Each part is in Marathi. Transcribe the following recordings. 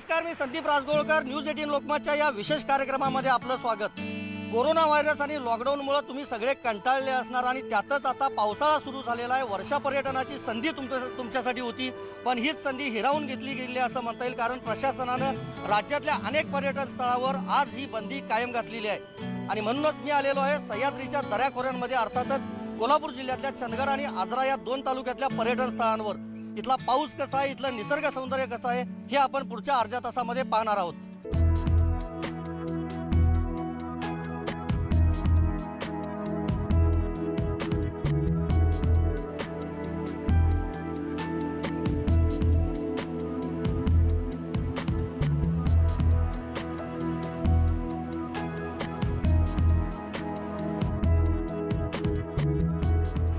नमस्कार, मी संदीप राजगोळकर. न्यूज 18 लोकमतच्या या विशेष कार्यक्रमामध्ये आपलं स्वागत. कोरोना व्हायरस आणि लॉकडाऊनमुळे तुम्ही सगळे कंटाळले असणार आणि त्यातच आता पावसाळा सुरू झालेला आहे. वर्षा पर्यटनाची संधी तुमच्यासाठी होती, पण हीच संधी हिरावून घेतली गेली असं म्हणता येईल. कारण प्रशासनानं राज्यातल्या अनेक पर्यटन स्थळावर आज ही बंदी कायम घातलेली आहे. आणि म्हणूनच मी आलेलो आहे सह्याद्रीच्या दऱ्याखोऱ्यांमध्ये, अर्थातच कोल्हापूर जिल्ह्यातल्या चंदगड आणि आजरा या दोन तालुक्यातल्या पर्यटन स्थळांवर. इथला पाऊस कसा आहे, इथलं निसर्ग सौंदर्य कसं आहे, हे आपण पुढच्या अर्ध्या तासामध्ये पाहणार आहोत.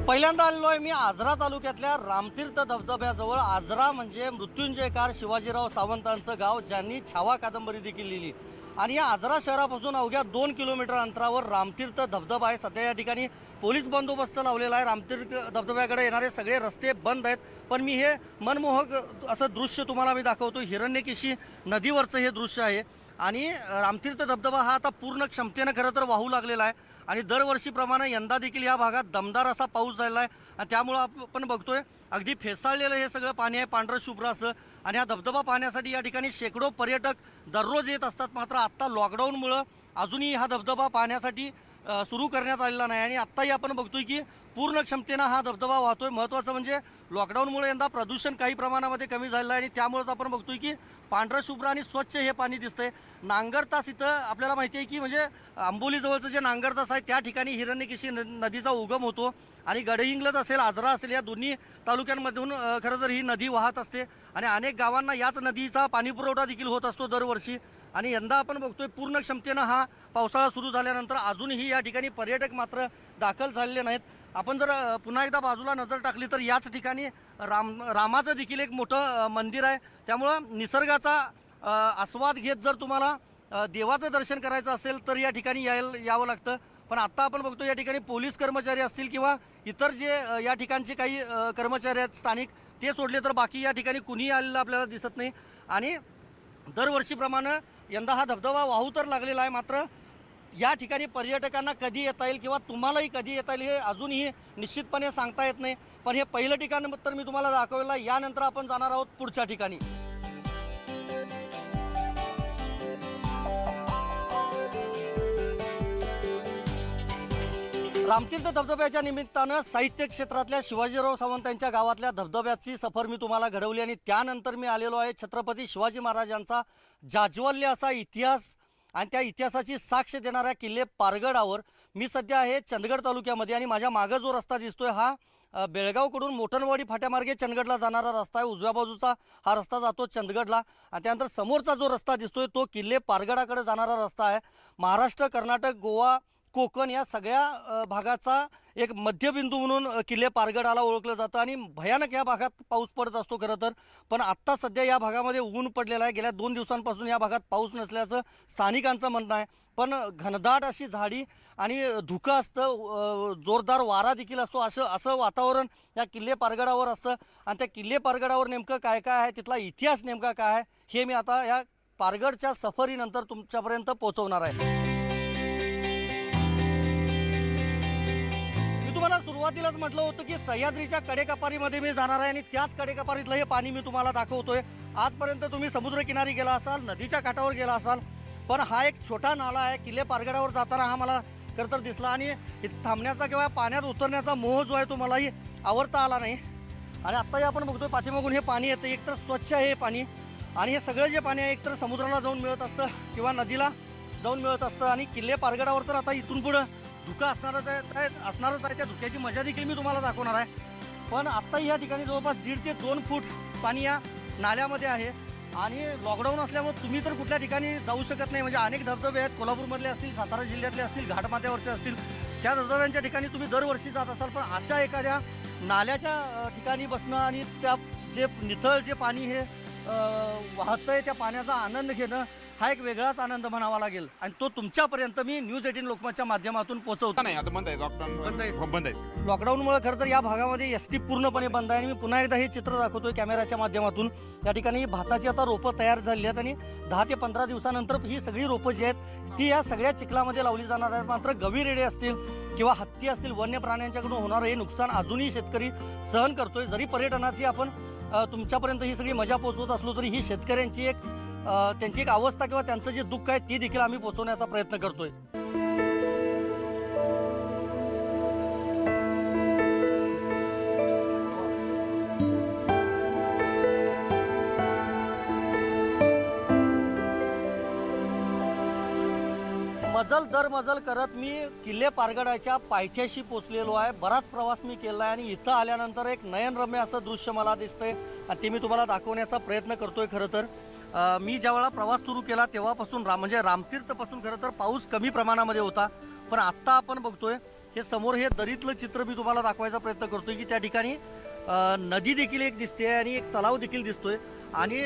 पहिल्यांदा आलेलो आहे मी आजरा तालुक्यातल्या रामतीर्थ धबधब्याजवळ. आजरा म्हणजे मृत्युंजयकार शिवाजीराव सावंतांचं गाव, ज्यांनी छावा कादंबरी देखील लिहिली. आणि या आजरा शहरापासून अवघ्या 2 किलोमीटर अंतरावर रामतीर्थ धबधबा आहे. सध्या या ठिकाणी पोलीस बंदोबस्त लावलेला आहे. रामतीर्थ धबधब्याकडे येणारे सगळे रस्ते बंद आहेत. पण मी हे मनमोहक असं दृश्य तुम्हाला मी दाखवतो. हिरण्यकेशी नदीवरचं हे दृश्य आहे. आणि रामतीर्थ धबधबा हा आता पूर्ण क्षमतेनं खरं तर वाहू लागलेला आहे. आणि दरवर्षीप्रमाणे यंदा देखील या भागात दमदार असा पाऊस झालेला आहे. आणि त्यामुळं आपण बघतोय अगदी फेसाळलेलं हे सगळं पाणी आहे, पांढरं शुभ्र असं. आणि हा धबधबा पाहण्यासाठी या ठिकाणी शेकडो पर्यटक दररोज येत असतात. मात्र आत्ता लॉकडाऊनमुळं अजूनही हा धबधबा पाहण्यासाठी सुरू करण्यात आलेला नाही. आणि आत्ताही आपण बघतोय की पूर्ण क्षमतेनं हा धबधबा वाहतोय. महत्त्वाचं म्हणजे लॉकडाऊनमुळे यंदा प्रदूषण काही प्रमाणामध्ये कमी झालेलं आहे. आणि त्यामुळेच आपण बघतोय की पांढरं शुभ्र आणि स्वच्छ हे पाणी दिसतंय. नांगरतास इथं आपल्याला माहिती आहे की म्हणजे आंबोलीजवळचं जे नांगरतास आहे त्या ठिकाणी हिरण्यकेशी नदीचा उगम होतो. आणि गडहिंग्लज असेल, आजरा असेल, या दोन्ही तालुक्यांमधून खरं तर ही नदी वाहत असते. आणि अनेक गावांना याच नदीचा पाणीपुरवठा देखील होत असतो दरवर्षी. आणि यंदा आपण बघतोय पूर्ण क्षमतेनं हा पावसाळा सुरू झाल्यानंतर अजूनही या ठिकाणी पर्यटक मात्र दाखल झालेले नाहीत. आपण जर पुन्हा एकदा बाजूला नजर टाकली तर याच ठिकाणी रामाचं देखील एक मोठं मंदिर आहे. त्यामुळं निसर्गाचा आस्वाद घेत जर तुम्हाला देवाचं दर्शन करायचं असेल तर या ठिकाणी यावं लागतं. पण आत्ता आपण बघतो या ठिकाणी पोलीस कर्मचारी असतील किंवा इतर जे या ठिकाणचे काही कर्मचारी आहेत स्थानिक, ते सोडले तर बाकी या ठिकाणी कुणीही आलेलं आपल्याला दिसत नाही. आणि दरवर्षीप्रमाणे यंदा हा धबधबा वाहू तर लागलेला आहे. मात्र या ठिकाणी पर्यटकांना कधी येता येईल किंवा तुम्हालाही कधी येता येईल हे अजूनही निश्चितपणे सांगता येत नाही. पण हे पहिलं ठिकाण तर मी तुम्हाला दाखवलं. यानंतर आपण जाणार आहोत पुढच्या ठिकाणी. रामतीर्थ धबधब्याच्या निमित्तानं साहित्य क्षेत्रातल्या शिवाजीराव सावंतांच्या गावातल्या धबधब्याची सफर मी तुम्हाला घडवली. आणि त्यानंतर मी आलेलो आहे छत्रपती शिवाजी महाराजांचा जाज्वल्य असा इतिहास आणि त्या इतिहासाची साक्ष देणाऱ्या किल्ले पारगडावर. मी सध्या आहे चंदगड तालुक्यामध्ये. आणि माझ्या मागं जो रस्ता दिसतोय हा बेळगावकडून मोठणवाडी फाट्यामार्गे चंदगडला जाणारा रस्ता आहे. उजव्या बाजूचा हा रस्ता जातो चंदगडला. आणि त्यानंतर समोरचा जो रस्ता दिसतोय तो किल्ले पारगडाकडे जाणारा रस्ता आहे. महाराष्ट्र, कर्नाटक, गोवा, कोकण या सगळ्या भागाचा एक मध्यबिंदू म्हणून किल्ले पारगडाला ओळखलं जातं. आणि भयानक या भागात पाऊस पडत असतो खरं तर. पण आत्ता सध्या या भागामध्ये ऊन पडलेलं आहे. गेल्या 2 दिवसांपासून या भागात पाऊस नसल्याचं स्थानिकांचं म्हणणं आहे. पण घनदाट अशी झाडी आणि धुकं असतं, जोरदार वारा देखील असतो. असं वातावरण या किल्ले पारगडावर असतं. आणि त्या किल्ले पारगडावर नेमकं काय काय आहे, तिथला इतिहास नेमका काय आहे, हे मी आता या पारगडच्या सफरीनंतर तुमच्यापर्यंत पोहोचवणार आहे. तुम्हाला सुरुवातीलाच म्हटलं होतं की सह्याद्रीच्या कडेकपारीमध्ये मी जाणार आहे. आणि त्याच कडेकपारीतलं हे पाणी मी तुम्हाला दाखवतोय. आजपर्यंत तुम्ही समुद्रकिनारी गेला असाल, नदीच्या काठावर गेला असाल, पण हा एक छोटा नाला आहे. किल्ले पारगडावर जाताना हा मला खरं तर दिसला. आणि थांबण्याचा किंवा पाण्यात उतरण्याचा मोह जो आहे तो मलाही आवडता आला नाही. आणि आत्ताही आपण बघतोय पाठीमागून हे पाणी येतं. एकतर स्वच्छ आहे हे पाणी. आणि हे सगळं जे पाणी आहे एकतर समुद्राला जाऊन मिळत असतं किंवा नदीला जाऊन मिळत असतं. आणि किल्ले पारगडावर तर आता इथून पुढं धुकं असणारच आहे. त्या धुक्याची मजा देखील मी तुम्हाला दाखवणार आहे. पण आत्ताही या ठिकाणी जवळपास 1.5 ते 2 फूट पाणी या नाल्यामध्ये आहे. आणि लॉकडाऊन असल्यामुळे तुम्ही तर कुठल्या ठिकाणी जाऊ शकत नाही. म्हणजे अनेक धबधबे आहेत, कोल्हापूरमधले असतील, सातारा जिल्ह्यातले असतील, घाटमाथ्यावरचे असतील, त्या धबधब्यांच्या ठिकाणी तुम्ही दरवर्षी जात असाल. पण अशा एखाद्या नाल्याच्या ठिकाणी बसणं आणि त्या जे नितळ जे पाणी हे वाहतंय त्या पाण्याचा आनंद घेणं हा एक वेगळाच आनंद म्हणावा लागेल आणि तो तुमच्यापर्यंत मी न्यूज 18 लोकमतच्या माध्यमातून पोहोचवतो. नाही आता बंद आहे लॉकडाऊन बंद आहे. लॉकडाऊनमुळे खरं तर या भागामध्ये एसटी पूर्णपणे बंद आहे आणि मी पुन्हा एकदा हे चित्र दाखवतोय कॅमेऱ्याच्या माध्यमातून. या ठिकाणी भाताची आता रोपं तयार झाली आहेत आणि 10 ते 15 दिवसानंतर ही सगळी रोपं जी आहेत ती या सगळ्या चिखलामध्ये लावली जाणार आहेत. मात्र गवी रेडे असतील किंवा हत्ती असतील, वन्य प्राण्यांच्याकडून होणारं हे नुकसान अजूनही शेतकरी सहन करतोय. जरी पर्यटनाची आपण तुमच्यापर्यंत ही सगळी मजा पोहोचवत असलो तरी ही शेतकऱ्यांची एक त्यांची एक अवस्था किंवा त्यांचं जे दुःख आहे ती देखील आम्ही पोहोचवण्याचा प्रयत्न करतोय. मजल दर मजल करत मी किल्ले पारगडाच्या पायथ्याशी पोचलेलो आहे. बराच प्रवास मी केला आहे आणि इथं आल्यानंतर एक नयनरम्य असं दृश्य मला दिसतंय आणि ते मी तुम्हाला दाखवण्याचा प्रयत्न करतोय. खरं तर मी ज्यावेळेला प्रवास सुरू केला तेव्हापासून म्हणजे रामतीर्थपासून खरं तर पाऊस कमी प्रमाणामध्ये होता. पण आत्ता आपण बघतोय हे समोर हे दरीतलं चित्र मी तुम्हाला दाखवायचा प्रयत्न करतोय की त्या ठिकाणी नदी देखील एक दिसते आणि एक तलाव देखील दिसतोय. आणि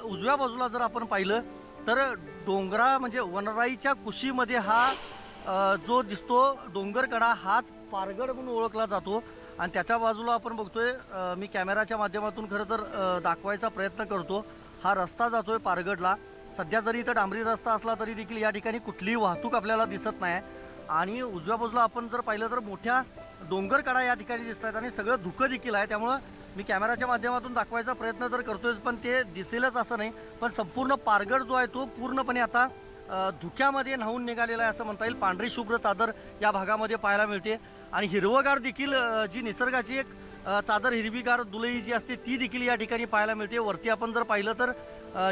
उजव्या बाजूला जर आपण पाहिलं तर डोंगरा म्हणजे वनराईच्या कुशीमध्ये हा जो दिसतो डोंगरकडा हाच पारगड म्हणून ओळखला जातो. आणि त्याच्या बाजूला आपण बघतोय मी कॅमेराच्या माध्यमातून खरं तर दाखवायचा प्रयत्न करतो. हा रस्ता जातोय पारगडला. सध्या जरी इथं डांबरी रस्ता असला तरी देखील या ठिकाणी कुठलीही वाहतूक आपल्याला दिसत नाही. आणि उजव्या बाजूला आपण जर पाहिलं तर मोठ्या डोंगरकडा या ठिकाणी दिसत आहेत आणि सगळं धुकं देखील आहे. त्यामुळं मी कॅमेराच्या माध्यमातून दाखवायचा प्रयत्न तर करतोय पण ते दिसेलच असं नाही. पण संपूर्ण पारगड जो आहे तो पूर्णपणे आता धुक्यामध्ये न्हावून निघालेला आहे असं म्हणता येईल. पांढरी शुभ्र चादर या भागामध्ये पाहायला मिळते आणि हिरवगार देखील जी निसर्गाची एक चादर हिरवीगार दुलई जी असते ती देखील या ठिकाणी पाहायला मिळते. वरती आपण जर पाहिलं तर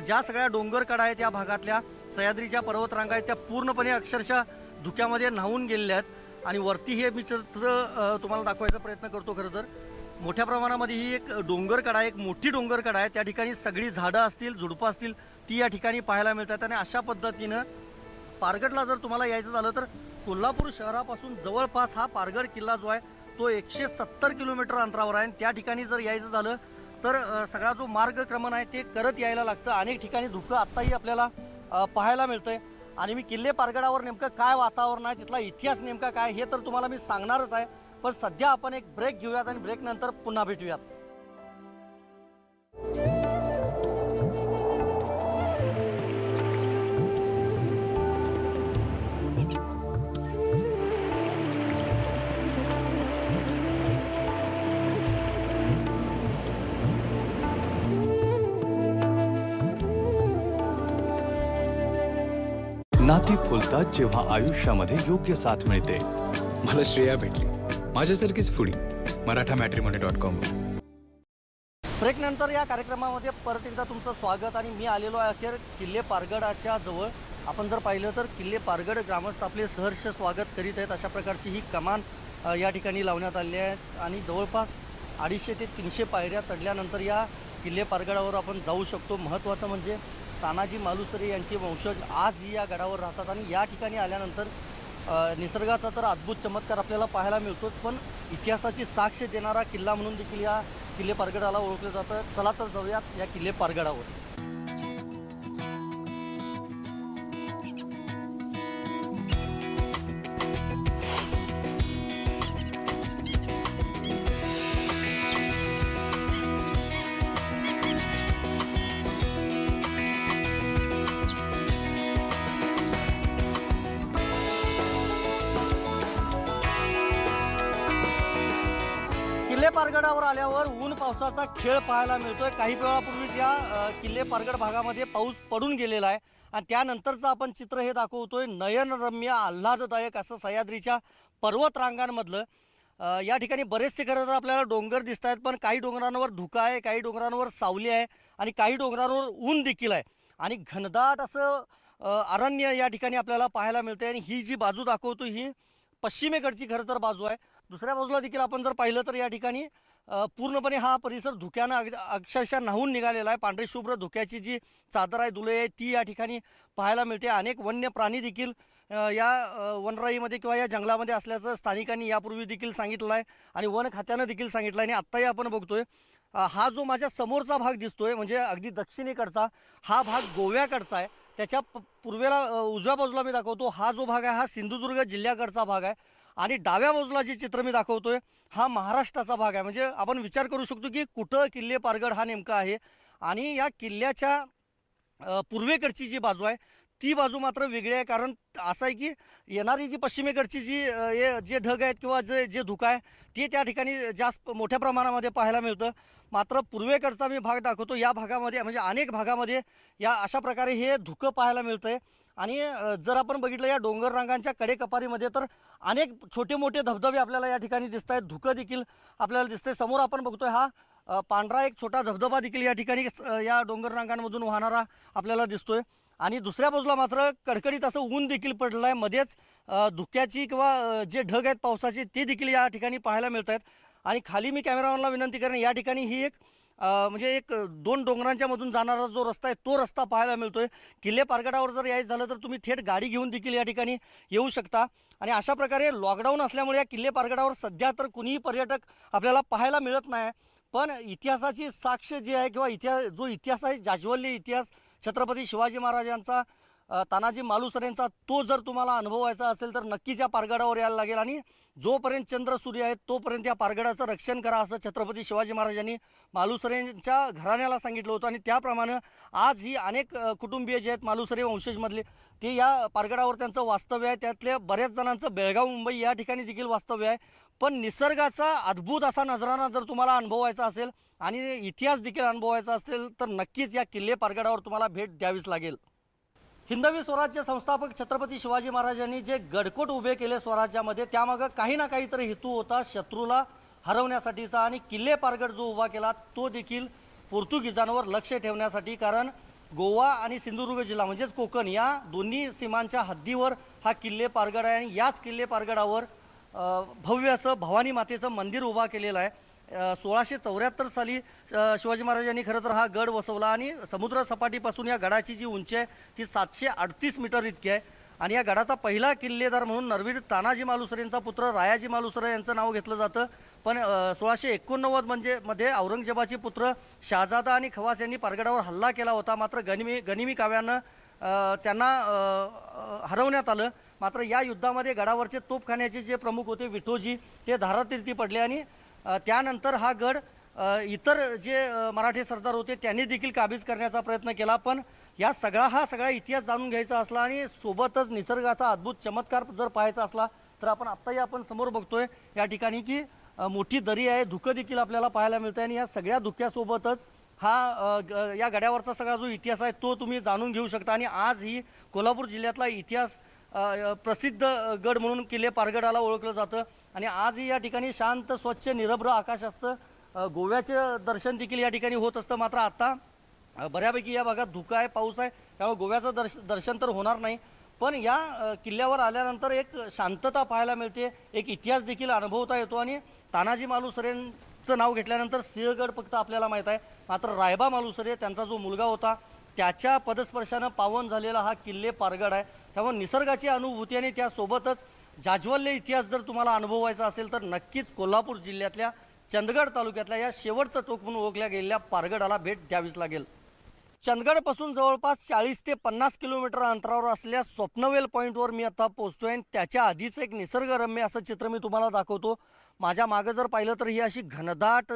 ज्या सगळ्या डोंगरकडा आहेत या भागातल्या सह्याद्रीच्या पर्वतरांगा आहेत त्या पूर्णपणे अक्षरशः धुक्यामध्ये न्हावून गेलेल्या आहेत. आणि वरती हे मी चित्र तुम्हाला दाखवायचा प्रयत्न करतो. खरं तर मोठ्या प्रमाणामध्ये ही एक डोंगरकडा एक मोठी डोंगरकडा आहे. त्या ठिकाणी सगळी झाडं असतील झुडपं असतील ती या ठिकाणी पाहायला मिळतात. आणि अशा पद्धतीनं पारगडला जर तुम्हाला यायचं झालं तर कोल्हापूर शहरापासून जवळपास हा पारगड किल्ला जो आहे तो 170 किलोमीटर अंतरावर आहे. त्या ठिकाणी जर यायचं झालं तर सगळा जो मार्गक्रमण आहे ते करत यायला लागतं. अनेक ठिकाणी धुकं आत्ताही आपल्याला पाहायला मिळतंय. आणि मी किल्ले पारगडावर नेमकं काय वातावरण आहे तिथला इतिहास नेमका काय हे तर तुम्हाला मी सांगणारच आहे. पण सध्या आपण एक ब्रेक घेऊयात आणि ब्रेक नंतर पुन्हा भेटूयात. नाती फुलतात जेव्हा आयुष्यामध्ये योग्य साथ मिळते. मला श्रेया भेटली, माझ्यासारखीच फुडी. marathamatrimony.com. ब्रेक नंतर या कार्यक्रमामध्ये परत एकदा तुमचं स्वागत. आणि मी आलेलो आहे अखेर किल्ले पारगडाच्या जवळ. आपण जर पाहिलं तर किल्ले पारगड ग्रामस्थ आपले सहर्ष स्वागत करीत आहेत. अशा प्रकारची ही कमान या ठिकाणी लावण्यात आली आहे. आणि जवळपास 250 ते 300 पायऱ्या चढल्यानंतर या किल्ले पारगडावर आपण जाऊ शकतो. महत्त्वाचं म्हणजे तानाजी मालुसरे यांचे वंशज आजही या गडावर राहतात. आणि या ठिकाणी आल्यानंतर निसर्गाचा तर अद्भुत चमत्कार आपल्याला पाहायला मिळतोच पण इतिहासाची साक्ष देणारा किल्ला म्हणून देखील या किल्ले पारगडाला ओळखलं जातं. चला तर जाऊयात या किल्ले पारगडावर. किल्ले पारगडावर आल्यावर ऊन पावसाचा खेळ पाहायला मिळतोय. काही वेळापूर्वीच या किल्ले पारगड भागामध्ये पाऊस पडून गेलेला आहे आणि त्यानंतरचं आपण चित्र हे दाखवतोय नयनरम्य आल्हाददायक असं सह्याद्रीच्या पर्वतरांगांमधलं. या ठिकाणी बरेचसे खरं तर आपल्याला डोंगर दिसत आहेत पण काही डोंगरांवर धुका आहे, काही डोंगरांवर सावली आहे आणि काही डोंगरांवर ऊन देखील आहे. आणि घनदाट असं अरण्य या ठिकाणी आपल्याला पाहायला मिळते. आणि ही जी बाजू दाखवतो ही पश्चिमेकडची खरं तर बाजू आहे. दुसऱ्या बाजूला देखील आपण जर पाहिलं तर या ठिकाणी पूर्णपणे हा परिसर धुक्यानं अक्षरशः न्हावून निघालेला आहे. पांढरी शुभ्र धुक्याची जी चादर आहे दुलई आहे ती या ठिकाणी पाहायला मिळते. अनेक वन्य प्राणी देखील या वनराईमध्ये किंवा या जंगलामध्ये असल्याचं स्थानिकांनी यापूर्वी देखील सांगितलं आहे आणि वन खात्यानं देखील सांगितलं आहे. आणि आत्ताही आपण बघतोय हा जो माझ्या समोरचा भाग दिसतोय म्हणजे अगदी दक्षिणेकडचा हा भाग गोव्याकडचा आहे. त्याच्या पूर्वेला उजव्या बाजूला मी दाखवतो हा जो भाग आहे हा सिंधुदुर्ग जिल्ह्याकडचा भाग आहे आणि डाव्या बाजूला जे चित्र मी दाखवतोय हा महाराष्ट्राचा भाग आहे. म्हणजे आपण विचार करू शकतो की कुठं किल्ले पारगड हा नेमका आहे. आणि या किल्ल्याच्या पूर्वेकडची जी बाजू आहे ती बाजू मात्र वेगळी आहे. कारण असं आहे की येणारी जी पश्चिमेकडची जे ढग आहेत किंवा जे धुकं आहे ते त्या ठिकाणी जास्त मोठ्या प्रमाणामध्ये पाहायला मिळतं. मात्र पूर्वेकडचा मी भाग दाखवतो या भागामध्ये म्हणजे अनेक भागामध्ये या अशा प्रकारे हे धुकं पाहायला मिळतं आहे. आणि जर आपण बघितलं या डोंगर रांगांच्या कडेकपारीमध्ये तर अनेक छोटे मोठे धबधबे आपल्याला या ठिकाणी दिसत आहेत. धुकं देखील आपल्याला दिसतंय. समोर आपण बघतोय हा पांढरा एक छोटा धबधबा देखील या ठिकाणी या डोंगर रांगांमधून वाहणारा आपल्याला दिसतोय. आणि दुसऱ्या बाजूला मात्र कडकडीत असं ऊन देखील पडलं आहे. मध्येच धुक्याची किंवा जे ढग आहेत पावसाचे ते देखील या ठिकाणी पाहायला मिळत आहेत. आणि खाली मी कॅमेरामॅनला विनंती करेन या ठिकाणी ही एक म्हणजे एक दोन डोंगरांच्या मधून जाणारा जो रस्ता आहे तो रस्ता पाहायला मिळतोय. किल्ले पारगडावर जर यायचं झालं तर तुम्ही थेट गाडी घेऊन देखील या ठिकाणी येऊ शकता. आणि अशा प्रकारे लॉकडाऊन असल्यामुळे या किल्ले पारगडावर सध्या तर कुणीही पर्यटक आपल्याला पाहायला मिळत नाही. पण इतिहासाची साक्ष जी आहे किंवा जो इतिहास आहे जाज्वल्य इतिहास छत्रपती शिवाजी महाराजांचा तानाजी मालुसरेंचा तो जर तुम्हाला अनुभवायचा असेल तर नक्कीच या पारगडावर यायला लागेल. आणि जोपर्यंत चंद्र सूर्य आहे तोपर्यंत या पारगडाचं रक्षण करा असं छत्रपती शिवाजी महाराजांनी मालुसरेंच्या घराण्याला सांगितलं होतं. आणि त्याप्रमाणे आज ही अनेक कुटुंबीय जे आहेत मालुसरे वंशजमधले ते या पारगडावर त्यांचं वास्तव्य आहे. त्यातल्या बऱ्याच जणांचं बेळगाव मुंबई या ठिकाणी देखील वास्तव्य आहे. पण निसर्गाचा अद्भुत असा नजराना जर तुम्हाला अनुभवायचा असेल आणि इतिहास देखील अनुभवायचा असेल तर नक्कीच या किल्ले पारगडावर तुम्हाला भेट द्यावीच लागेल. हिंदवी स्वराज्य संस्थापक छत्रपती शिवाजी महाराजांनी जे गडकोट उभे केले स्वराज्यामध्ये त्यामागं काही ना काहीतरी हेतू होता शत्रूला हरवण्यासाठीचा. आणि किल्ले पारगड जो उभा केला तो देखील पोर्तुगीजांवर लक्ष ठेवण्यासाठी. कारण गोवा आणि सिंधुदुर्ग जिल्हा म्हणजेच कोकण या दोन्ही सीमांच्या हद्दीवर हा किल्ले पारगड आहे. आणि याच किल्ले पारगडावर भव्य असं भवानी मातेचं मंदिर उभा केलेलं आहे. 1674 साली शिवाजी महाराजांनी खरं तर हा गड वसवला. आणि समुद्र सपाटीपासून या गडाची जी उंची आहे ती 738 मीटर इतकी आहे. आणि या गडाचा पहिला किल्लेदार म्हणून नरवीर तानाजी मालुसरेंचा पुत्र रायाजी मालुसरे यांचं नाव घेतलं जातं. पण 1689 मध्ये औरंगजेबाचे पुत्र शहाजादा आणि खवास यांनी पारगडावर हल्ला केला होता. मात्र गनिमी काव्यानं त्यांना हरवण्यात आलं. मात्र या युद्धामध्ये गडावरचे तोफखान्याचे जे प्रमुख होते विठोजी ते धारातीर्थी पडले. आणि त्यानंतर हा गड इतर जे मराठी सरदार होते त्यांनी देखील काबीज करण्याचा प्रयत्न केला. पण हा सगळा इतिहास जाणून घ्यायचा असला आणि सोबतच निसर्गाचा अद्भुत चमत्कार जर पाहायचा असला तर आपण समोर बघतोय या ठिकाणी की मोठी दरी आहे. धुकं देखील आपल्याला पाहायला मिळतं. आणि या सगळ्या धुक्यासोबतच हा या गड्यावरचा सगळा जो इतिहास आहे तो तुम्ही जाणून घेऊ शकता. आणि आज ही कोल्हापूर जिल्ह्यातला इतिहास प्रसिद्ध गड म्हणून किल्ले पारगडाला ओळखलं जातं. आणि आजही या ठिकाणी शांत स्वच्छ निरभ्र आकाश असतं. गोव्याचे दर्शन देखील या ठिकाणी होत असतं. मात्र आता बऱ्यापैकी या भागात धुकं आहे पाऊस आहे त्यामुळे गोव्याचं दर्शन तर होणार नाही. पण या किल्ल्यावर आल्यानंतर एक शांतता पाहायला मिळते. एक इतिहास देखील अनुभवता येतो. आणि तानाजी मालुसरेंचं नाव घेतल्यानंतर सिंहगड फक्त आपल्याला माहीत आहे. मात्र रायबा मालुसरे त्यांचा जो मुलगा होता त्याच्या पदस्पर्शानं पावन झालेला हा किल्ले पारगड आहे. त्यामुळे निसर्गाची अनुभूती आणि त्यासोबतच जाज्वल्य इतिहास जर तुम्हाला अनुभवायचा असेल तर नक्कीच कोल्हापूर जिल्ह्यातल्या चंदगड तालुक्यातल्या या शेवटचं टोक म्हणून ओळखल्या गेलेल्या पारगडाला भेट द्यावीच लागेल. चंदगडपासून जवळपास 40 ते 50 किलोमीटर अंतरावर असलेल्या स्वप्नवेल पॉईंटवर मी आता पोहोचतोय. आणि त्याच्या आधीच एक निसर्गरम्य असं चित्र मी तुम्हाला दाखवतो. माझ्या मागं जर पाहिलं तर ही अशी घनदाट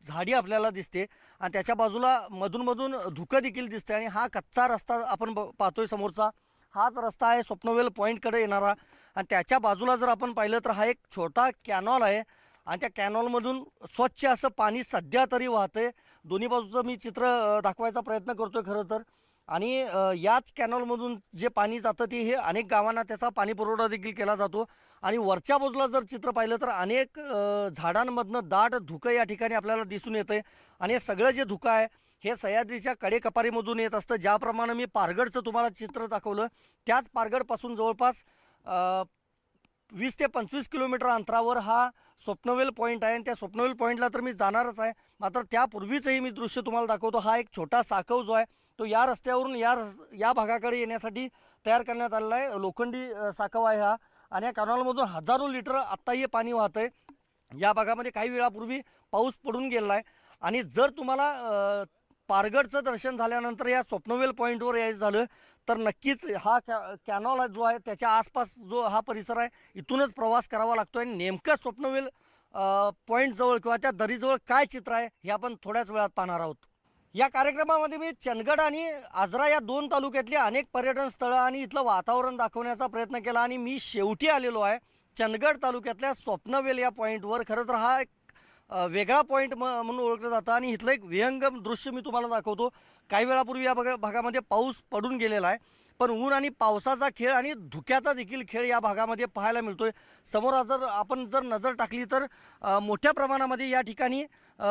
झाडी आपल्याला दिसते आणि त्याच्या बाजूला मधून धुकं देखील दिसते. आणि हा कच्चा रस्ता आपण पाहतोय समोरचा हाच रस्ता आहे स्वप्नवेल पॉईंटकडे येणारा. आणि त्याच्या बाजूला जर आपण पाहिलं तर हा एक छोटा कॅनॉल आहे. आणि त्या कॅनॉलमधून स्वच्छ असं पाणी सध्या तरी वाहतंय. दोन्ही बाजूचं मी चित्र दाखवायचा प्रयत्न करतोय खरं तर. आणि याच कॅनॉलमधून जे पाणी जातं ते हे अनेक गावांना त्याचा पाणी पुरवठा देखील केला जातो. आणि वरच्या बाजूला जर चित्र पाहिलं तर अनेक झाडांमधनं दाट धुकं या ठिकाणी आपल्याला दिसून येतं आहे. आणि हे सगळं जे धुकं आहे हे सह्याद्रीच्या कडेकपारीमधून येत असतं. ज्याप्रमाणे मी पारगडचं तुम्हाला चित्र दाखवलं त्याच पारगडपासून जवळपास 20 ते 25 किलोमीटर अंतरावर हा स्वप्नवेल पॉईंट आहे. आणि त्या स्वप्नवेल पॉईंटला तर मी जाणारच आहे. मात्र त्यापूर्वीचंही मी दृश्य तुम्हाला दाखवतो. हा एक छोटा साकव जो आहे तो या रस्त्यावरून या भागाकडे येण्यासाठी तयार करण्यात आलेला आहे. लोखंडी साकव आहे हा. आणि या कॅनॉलमधून हजारो लिटर आत्ताही पाणी वाहतं आहे. या भागामध्ये काही वेळापूर्वी पाऊस पडून गेला आहे. आणि जर तुम्हाला पारगडचं दर्शन झाल्यानंतर या स्वप्नवेल पॉईंटवर यायचं झालं तर नक्कीच हा कॅनॉल जो आहे त्याच्या आसपास जो हा परिसर आहे इथूनच प्रवास करावा लागतो आणि नेमकं स्वप्नवेल पॉईंटजवळ किंवा त्या दरीजवळ काय चित्र आहे हे आपण थोड्याच वेळात पाहणार आहोत. या कार्यक्रमामध्ये मी चंदगड आणि आजरा या 2 तालुक्यातली अनेक पर्यटन स्थळं आणि इथलं वातावरण दाखवण्याचा प्रयत्न केला आणि मी शेवटी आलेलो आहे चंदगड तालुक्यातल्या स्वप्नवेल या पॉईंटवर. खरं तर हा एक वेगळा पॉईंट म्हणून ओळखलं जातं आणि इथलं एक विहंगम दृश्य मी तुम्हाला दाखवतो. काही वेळापूर्वी या भागामध्ये पाऊस पडून गेलेला आहे, पण ऊन आणि पावसाचा खेळ आणि धुक्याचा देखील खेळ या भागामध्ये पाहायला मिळतोय. समोर आपण जर नजर टाकली तर मोठ्या प्रमाणामध्ये या ठिकाणी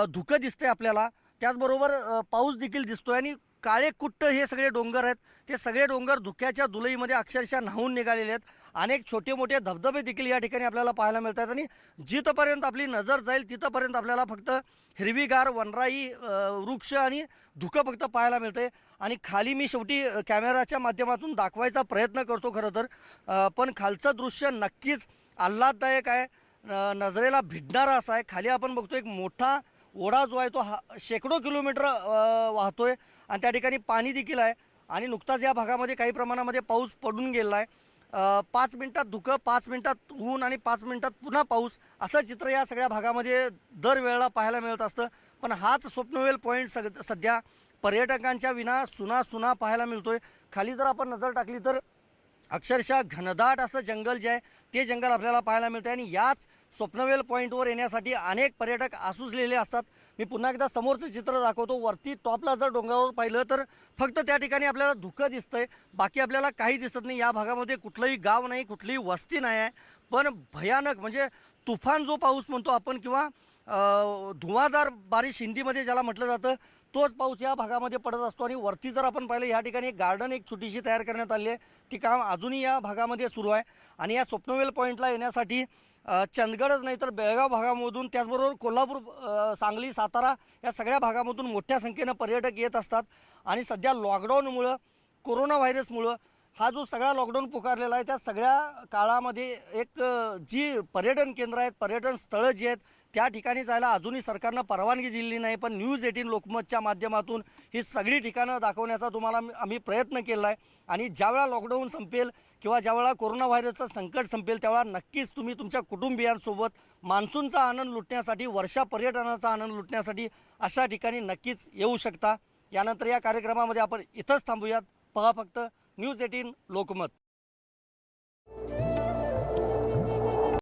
धुकं दिसते आपल्याला. त्याचबरोबर पाऊस देखील दिसतोय आणि काळे कुट्ट हे सगळे डोंगर आहेत. ते सगळे डोंगर धुक्याच्या धुलईमध्ये अक्षरशः न्हावून निघालेले आहेत. अनेक छोटे मोठे धबधबे देखील या ठिकाणी आपल्याला पाहायला मिळतात आणि जिथपर्यंत आपली नजर जाईल तिथपर्यंत आपल्याला फक्त हिरवीगार वनराई वृक्ष आणि धुकं फक्त पाहायला मिळते. आणि खाली मी शेवटी कॅमेराच्या माध्यमातून दाखवायचा प्रयत्न करतो खरं तर, पण खालचं दृश्य नक्कीच आल्हाददायक आहे, नजरेला भिडणारा असा आहे. खाली आपण बघतो एक मोठा ओढा जो आहे तो शेकडो किलोमीटर वाहतोय आणि त्या ठिकाणी पाणी देखील आहे आणि नुकताच या भागामध्ये काही प्रमाणामध्ये पाऊस पडून गेला आहे. 5 मिनिटात धुकं, 5 मिनिटात ऊन आणि 5 मिनिटात पुन्हा पाऊस असं चित्र या सगळ्या भागामध्ये दरवेळेला पाहायला मिळत असतं. पण हाच स्वप्नवेल पॉईंट सध्या पर्यटकांच्या विना सुना पाहायला मिळतोय. खाली जर आपण नजर टाकली तर अक्षरशः घनदाट असं जंगल जे आहे ते जंगल आपल्याला पाहायला मिळतं आणि याच स्वप्नवेल पॉईंटवर येण्यासाठी अनेक पर्यटक आसुसलेले असतात. मी पुन्हा एकदा समोरचं चित्र दाखवतो. वरती टॉपला जर डोंगरावर पाहिलं तर फक्त त्या ठिकाणी आपल्याला धुकं दिसतंय, बाकी आपल्याला काही दिसत नाही. या भागामध्ये कुठलंही गाव नाही, कुठलीही वस्ती नाही आहे, पण भयानक म्हणजे तुफान जो पाऊस म्हणतो आपण किंवा धुवाधार बारिश हिंदीमध्ये ज्याला म्हटलं जातं तोच पाऊस या भागामध्ये पडत असतो. आणि वरती जर आपण पाहिलं या ठिकाणी एक गार्डन एक छोटीशी तयार करण्यात आली आहे, ती काम अजूनही या भागामध्ये सुरू आहे. आणि या स्वप्नवेल पॉईंटला येण्यासाठी चंदगडच नाही तर बेळगाव भागामधून त्याचबरोबर कोल्हापूर, सांगली, सातारा या सगळ्या भागामधून मोठ्या संख्येनं पर्यटक येत असतात. आणि सध्या लॉकडाऊनमुळं, कोरोना व्हायरसमुळं हा जो सगळा लॉकडाऊन पुकारलेला आहे त्या सगळ्या काळामध्ये एक जी पर्यटन केंद्र आहेत, पर्यटन स्थळं जी आहेत त्या ठिकाणी जायला अजूनही सरकारनं परवानगी दिलेली नाही. पण न्यूज 18 लोकमतच्या माध्यमातून ही सगळी ठिकाणं दाखवण्याचा आम्ही प्रयत्न केला आहे. आणि ज्यावेळा लॉकडाऊन संपेल किंवा ज्यावेळा कोरोना व्हायरसचं संकट संपेल त्यावेळा नक्कीच तुम्ही तुमच्या कुटुंबियांसोबत मान्सूनचा आनंद लुटण्यासाठी, वर्षा पर्यटनाचा आनंद लुटण्यासाठी अशा ठिकाणी नक्कीच येऊ शकता. यानंतर या कार्यक्रमामध्ये आपण इथंच थांबूयात. पहा फक्त न्यूज 18 लोकमत.